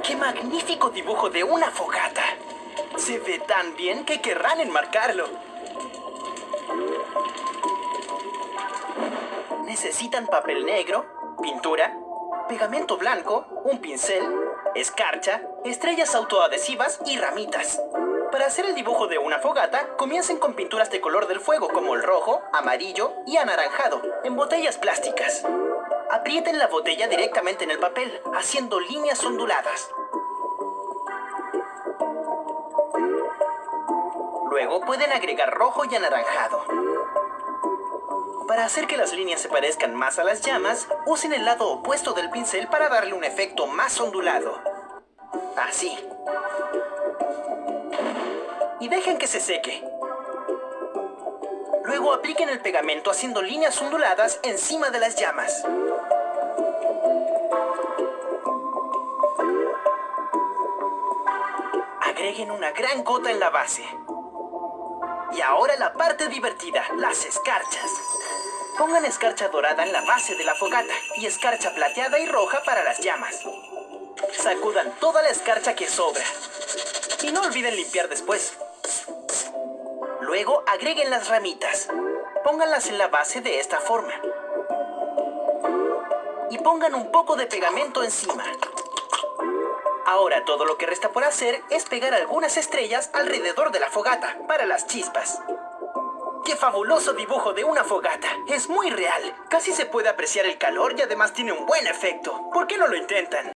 ¡Qué magnífico dibujo de una fogata! Se ve tan bien que querrán enmarcarlo. Necesitan papel negro, pintura, pegamento blanco, un pincel, escarcha, estrellas autoadhesivas y ramitas. Para hacer el dibujo de una fogata, comiencen con pinturas de color del fuego como el rojo, amarillo y anaranjado en botellas plásticas. Aprieten la botella directamente en el papel, haciendo líneas onduladas. Luego pueden agregar rojo y anaranjado. Para hacer que las líneas se parezcan más a las llamas, usen el lado opuesto del pincel para darle un efecto más ondulado. Así. Y dejen que se seque. Luego apliquen el pegamento haciendo líneas onduladas encima de las llamas. Agreguen una gran gota en la base. Y ahora la parte divertida, las escarchas. Pongan escarcha dorada en la base de la fogata y escarcha plateada y roja para las llamas. Sacudan toda la escarcha que sobra. Y no olviden limpiar después. Luego agreguen las ramitas. Pónganlas en la base de esta forma. Y pongan un poco de pegamento encima. Ahora todo lo que resta por hacer es pegar algunas estrellas alrededor de la fogata para las chispas. ¡Qué fabuloso dibujo de una fogata! Es muy real. Casi se puede apreciar el calor y además tiene un buen efecto. ¿Por qué no lo intentan?